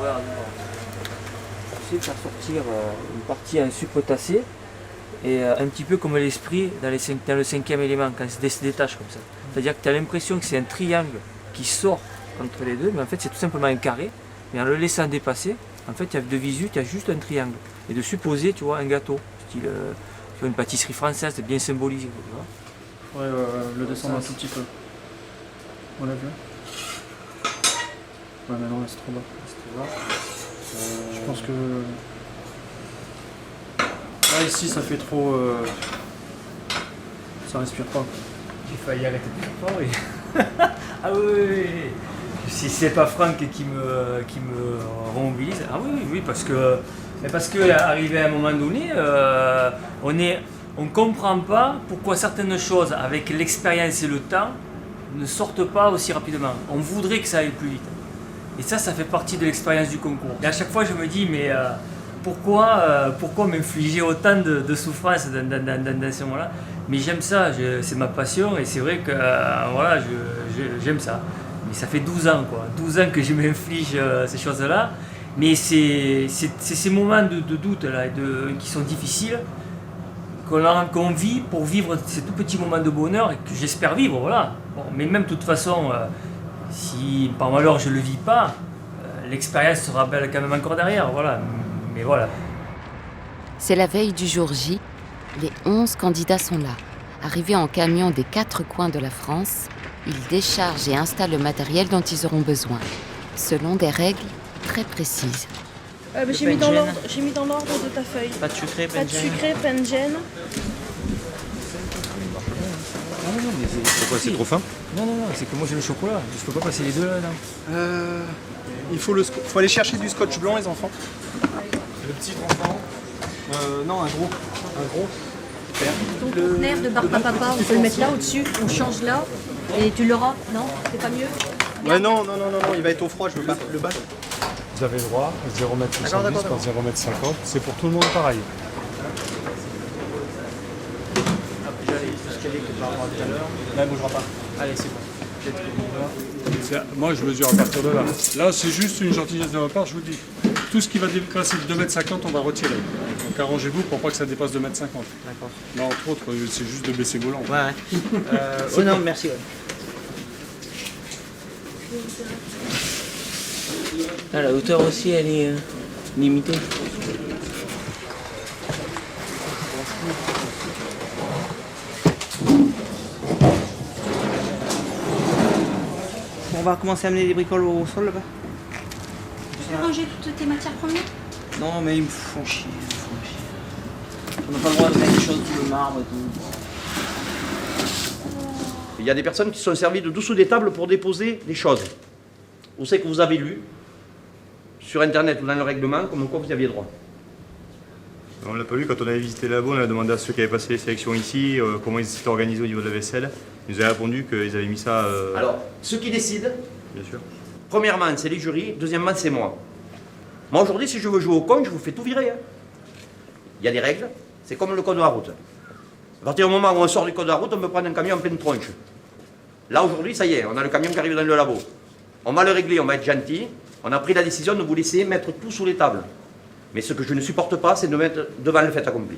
regarde. Tu sais, faire sortir une partie en sucre tassé, et un petit peu comme l'esprit dans le cinquième élément, quand il se détache comme ça. C'est-à-dire que tu as l'impression que c'est un triangle qui sort entre les deux, mais en fait c'est tout simplement un carré, mais en le laissant dépasser, en fait il y a de visu, tu as juste un triangle. Et dessus poser, tu vois, un gâteau, style tu vois, une pâtisserie française, c'est bien symbolisé. Tu vois. Ouais, le descendre un tout petit peu. On l'a vu. Ouais, mais non, là, c'est trop bas. Je pense que... Là, ici, ça fait trop... Ça respire pas. J'ai failli arrêter de faire fort, oui. Ah oui. Si c'est pas Franck qui me remobilise, ah oui, parce que arrivé à un moment donné, on comprend pas pourquoi certaines choses, avec l'expérience et le temps, ne sortent pas aussi rapidement. On voudrait que ça aille plus vite. Et ça fait partie de l'expérience du concours. Et à chaque fois, je me dis, mais pourquoi m'infliger autant de souffrance dans ce moment-là? Mais j'aime ça, c'est ma passion, et c'est vrai que voilà, j'aime ça. Mais ça fait 12 ans, quoi. 12 ans que je m'inflige ces choses-là. Mais c'est ces moments de doute là, qui sont difficiles, qu'on vit pour vivre ces tout petits moments de bonheur et que j'espère vivre, voilà. Bon, mais même de toute façon, si par malheur je ne le vis pas, l'expérience sera belle quand même encore derrière, voilà. Mais voilà. C'est la veille du jour J. Les 11 candidats sont là. Arrivés en camion des 4 coins de la France, ils déchargent et installent le matériel dont ils auront besoin, selon des règles très précises. J'ai mis dans l'ordre de ta feuille. Pas de sucré, Pas de sucré, Pengen. Non, mais C'est quoi, c'est trop fin? non, c'est que moi j'ai le chocolat. Je peux pas passer les deux là. Il faut aller chercher du scotch blanc, les enfants. Le petit transparent. Non, un gros. Ton conteneur de bar papa, on peut le mettre là au-dessus, on change là, et tu l'auras, non? C'est pas mieux? Ouais, non, il va être au froid, je veux pas le battre. Vous avez le droit, 0,70 par 0,50 m, c'est pour tout le monde pareil. Là, il bougera pas. Allez, c'est bon. Moi, je mesure à partir de là. Là, c'est juste une gentillesse de ma part, je vous dis. Tout ce qui va dépasser de 2,50 m, on va retirer. Donc arrangez-vous pour pas que ça dépasse 2,50 m. D'accord. Là, entre autres, c'est juste de baisser vos lampes. Ouais. Oh non, merci. Ouais. Ah, la hauteur aussi, elle est limitée. On va commencer à amener des bricoles au sol là-bas. Tu veux ranger toutes tes matières premières? Non, mais ils me font chier. On n'a pas le droit de mettre des choses sous le marbre et tout. Il y a des personnes qui sont servies de dessous des tables pour déposer des choses. Vous savez que vous avez lu sur internet ou dans le règlement comme quoi vous y aviez droit. On ne l'a pas lu. Quand on avait visité le labo, on a demandé à ceux qui avaient passé les sélections ici comment ils s'étaient organisés au niveau de la vaisselle. Ils nous avaient répondu qu'ils avaient mis ça... Alors, ceux qui décident, bien sûr. premièrement, c'est les jurys, deuxièmement, c'est moi. Moi, aujourd'hui, si je veux jouer au con, je vous fais tout virer. Hein. Il y a des règles, c'est comme le code de la route. À partir du moment où on sort du code de la route, on peut prendre un camion en pleine tronche. Là, aujourd'hui, ça y est, on a le camion qui arrive dans le labo. On va le régler, on va être gentil. On a pris la décision de vous laisser mettre tout sous les tables. Mais ce que je ne supporte pas, c'est de mettre devant le fait accompli.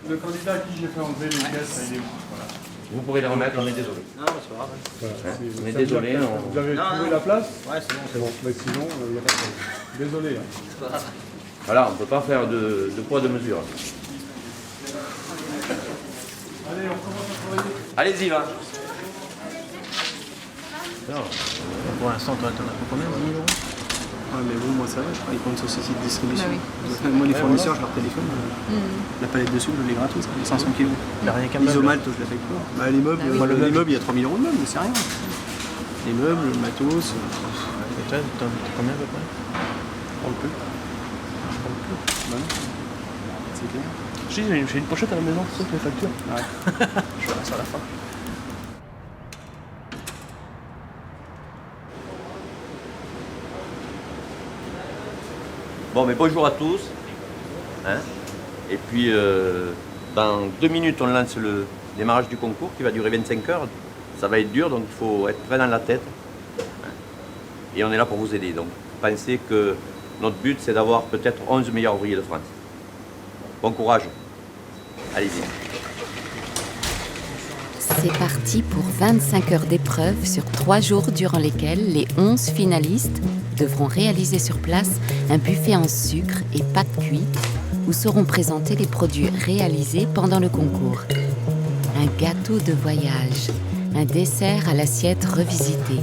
Le candidat à qui j'ai fait enlever les pièces, il est où? Voilà. Vous pourrez les remettre, on est désolé. Non, c'est pas grave. Voilà. On est désolé. Vous avez trouvé la place? Ouais, c'est bon. Mais sinon, il n'y a pas de problème. Désolé. Hein. C'est pas grave. Voilà, on ne peut pas faire de poids de mesure. Allez, on commence à travailler. Allez-y, va. Pour l'instant, t'en as pour combien? 10 000 €? Ouais, mais bon, moi ça va, je travaille pour une société de distribution. Moi, les fournisseurs, je leur téléphone. La palette de sucre, je l'ai gratos, les 500 kilos. L'isomalt, je la paye pas. Bah, les meubles, les meubles, il y a 3 000 € de meubles, mais c'est rien. Les meubles, le matos. Et toi, t'as combien à peu près? Je prends plus. Bah non. C'est clair. J'ai une pochette à la maison, c'est ça, les factures. Ouais. Je verrai ça à la fin. Bon, mais bonjour à tous. Hein, et puis, dans 2 minutes, on lance le démarrage du concours qui va durer 25 heures. Ça va être dur, donc il faut être prêt dans la tête. Hein, et on est là pour vous aider. Donc, pensez que Notre but, c'est d'avoir peut-être 11 meilleurs ouvriers de France. Bon courage. Allez-y. C'est parti pour 25 heures d'épreuve sur 3 jours durant lesquels les 11 finalistes devront réaliser sur place un buffet en sucre et pâtes cuites où seront présentés les produits réalisés pendant le concours. Un gâteau de voyage, un dessert à l'assiette revisitée,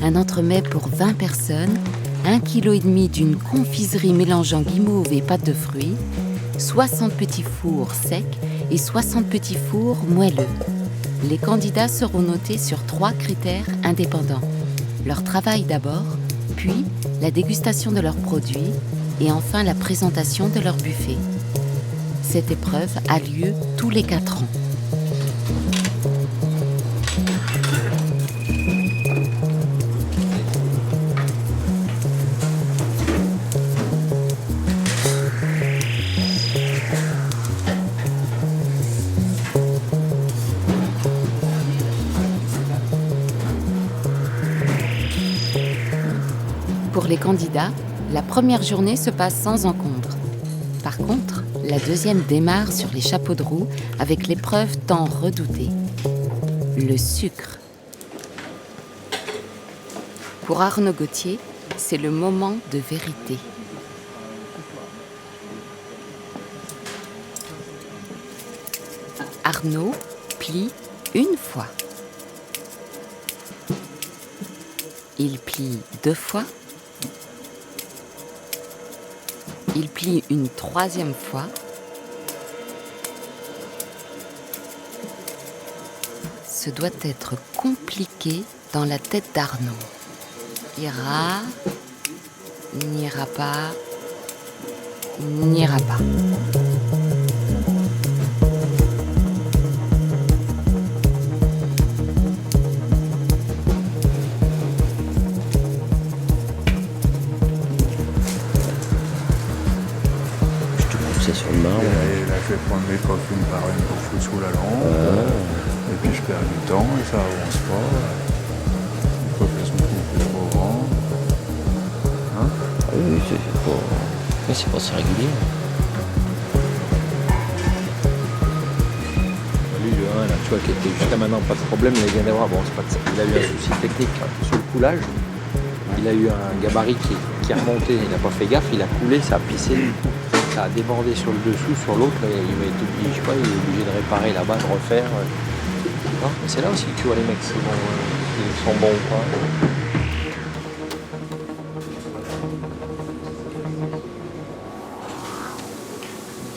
un entremets pour 20 personnes, 1,5 kg d'une confiserie mélangeant guimauve et pâte de fruits, 60 petits fours secs et 60 petits fours moelleux. Les candidats seront notés sur 3 critères indépendants. Leur travail d'abord, puis la dégustation de leurs produits et enfin la présentation de leur buffet. Cette épreuve a lieu tous les 4 ans. Pour les candidats, la première journée se passe sans encombre. Par contre, la deuxième démarre sur les chapeaux de roue avec l'épreuve tant redoutée, le sucre. Pour Arnaud Gauthier, c'est le moment de vérité. Arnaud plie une fois. Il plie 2 fois. Il plie une 3e fois. Ce doit être compliqué dans la tête d'Arnaud. Ira, n'ira pas, n'ira pas. Sur le marbre. Et là, je vais prendre mes coffres une par une pour foutre sous la lampe. Et puis je perds du temps et ça avance pas. Une fois qu'elles sont plus trop grandes. Hein? Oui, c'est pas si régulier. Lui, là, tu vois, qui était jusqu'à maintenant pas de problème, il vient d'avoir, bon, c'est pas de ça. Il a eu un souci technique sur le coulage. Il a eu un gabarit qui est remonté, il n'a pas fait gaffe, il a coulé, ça a pissé. Ça a débordé sur le dessous, sur l'autre, il va être obligé, je sais pas, il est obligé de réparer là-bas, de refaire. Non, mais c'est là aussi que tu vois les mecs, s'ils sont bons ou pas.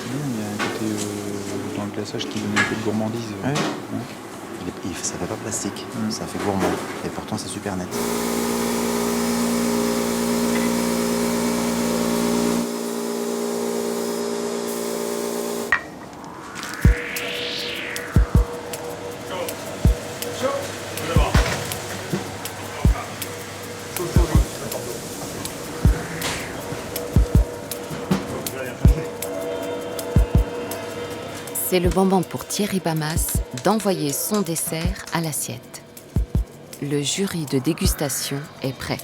Il y a un côté dans le glaçage qui donne un peu de gourmandise. Ouais. Ça fait pas plastique, ça fait gourmand. Et pourtant c'est super net. C'est le moment pour Thierry Bamas d'envoyer son dessert à l'assiette. Le jury de dégustation est prêt.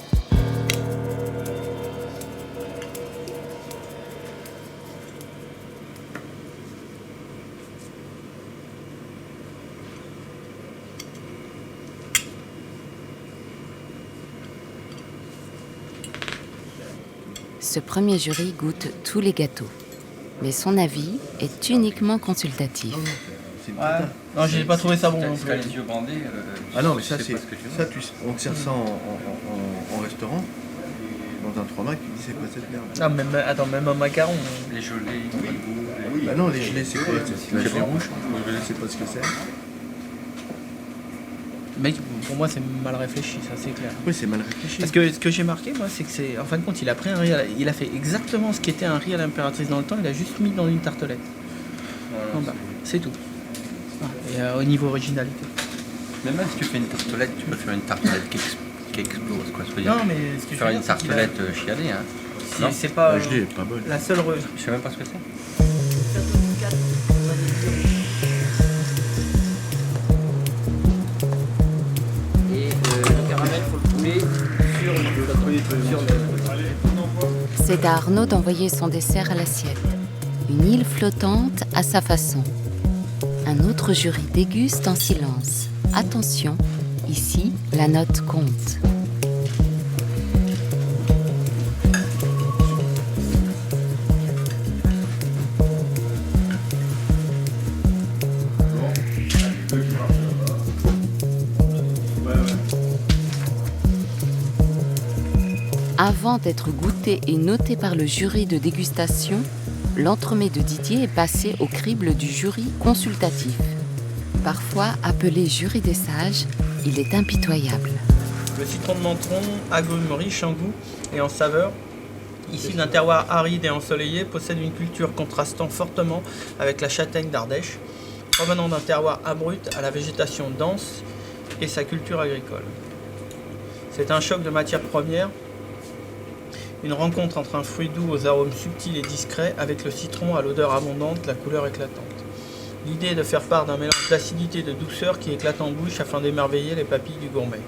Ce premier jury goûte tous les gâteaux. Mais son avis est uniquement consultatif. Ouais. Non, j'ai pas trouvé ça bon non plus. Les yeux bandés. Ah non, mais ça, c'est ça, on te sert ça en restaurant, dans un 3 mac, tu dis c'est quoi cette merde? Ah, même un macaron. Les gelées, ils n'ont pas de goût. Bah non, les gelées, c'est quoi? C'est la gelée rouge. Le gelé, c'est pas ce que c'est. Mec, pour moi, c'est mal réfléchi, ça c'est clair. Oui, c'est mal réfléchi. Parce que ce que j'ai marqué, moi, c'est que c'est, en fin de compte, il a pris un riz, il a fait exactement ce qui était un riz à l'impératrice dans le temps, il a juste mis dans une tartelette. Voilà, en bas, c'est tout. Et au niveau originalité. Mais même si tu fais une tartelette, tu peux faire une tartelette qui explose, quoi. Non, mais ce que je faire veux une dire, c'est qu'il a- tartelette chialée, hein. Si Non. c'est pas La gelée est pas bonne. la seule Je sais même pas ce que c'est. Et le caramel, faut le couler sur le. C'est à Arnaud d'envoyer son dessert à l'assiette. Une île flottante à sa façon. Un autre jury déguste en silence. Attention, ici, la note compte. Avant d'être goûté et noté par le jury de dégustation, l'entremets de Didier est passé au crible du jury consultatif. Parfois appelé jury des sages, il est impitoyable. Le citron de Mentron, agrume riche en goût et en saveur, issu d'un terroir aride et ensoleillé, possède une culture contrastant fortement avec la châtaigne d'Ardèche, provenant d'un terroir abrupt à la végétation dense et sa culture agricole. C'est un choc de matières premières, une rencontre entre un fruit doux aux arômes subtils et discrets avec le citron à l'odeur abondante, la couleur éclatante. L'idée est de faire part d'un mélange d'acidité et de douceur qui éclate en bouche afin d'émerveiller les papilles du gourmet.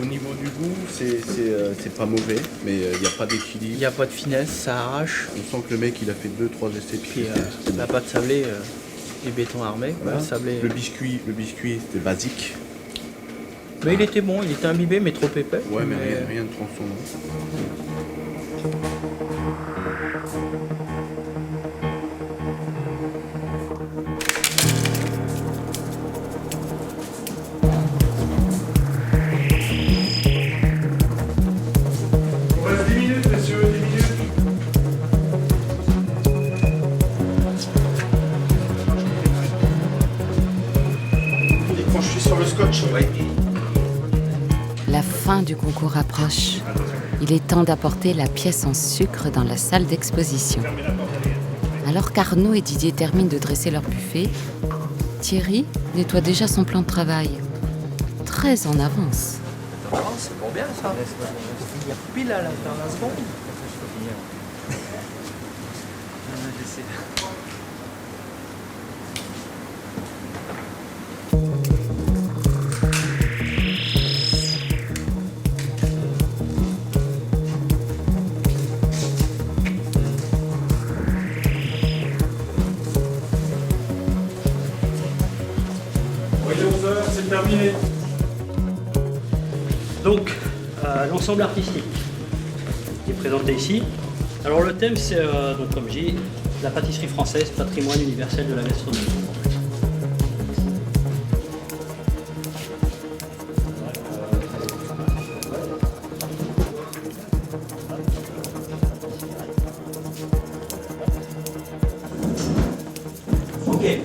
Au niveau du goût, c'est pas mauvais, mais il n'y a pas d'équilibre. Il n'y a pas de finesse, ça arrache. On sent que le mec il a fait 2-3 essais de Puis la pâte sablée et béton armé. Voilà. Sablé, le biscuit c'était basique. Mais il était bon, il était imbibé mais trop épais. Ouais, mais rien de transcendant. La fin du concours approche. Il est temps d'apporter la pièce en sucre dans la salle d'exposition. Alors qu'Arnaud et Didier terminent de dresser leur buffet, Thierry nettoie déjà son plan de travail. Très en avance. C'est bon bien ça. Il y a pile à la seconde. C'est terminé. Donc, l'ensemble artistique qui est présenté ici. Alors le thème, c'est, donc, comme j'ai dit, la pâtisserie française, patrimoine universel de la gastronomie. Ok.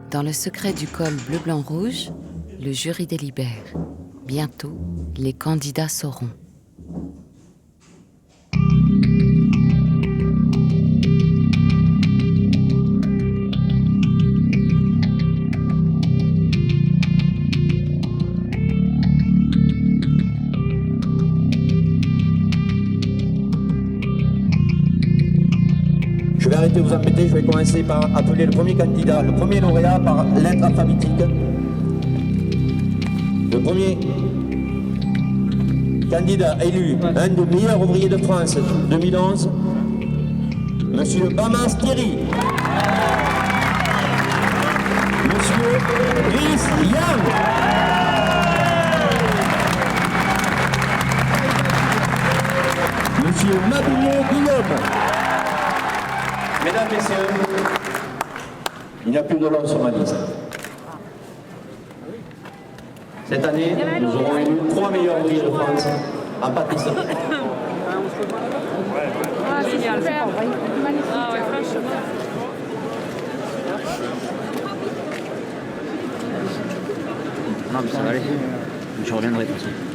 Dans le secret du col bleu-blanc-rouge, le jury délibère. Bientôt, les candidats sauront. Je vais arrêter de vous embêter, je vais commencer par appeler le premier candidat, le premier lauréat par lettre alphabétique. Le premier candidat élu, un des meilleurs ouvriers de France 2011, Monsieur Bamas Thierry. Monsieur Chris Young. Monsieur Mabouillot Guillaume. Mesdames, Messieurs, il n'y a plus de l'homme sur ma liste. Cette année, nous aurons élu 3 meilleurs ouvriers de France en pâtisserie. Ah, c'est génial. Ah ouais, franchement. Non, mais ça va aller. Je reviendrai tout de suite.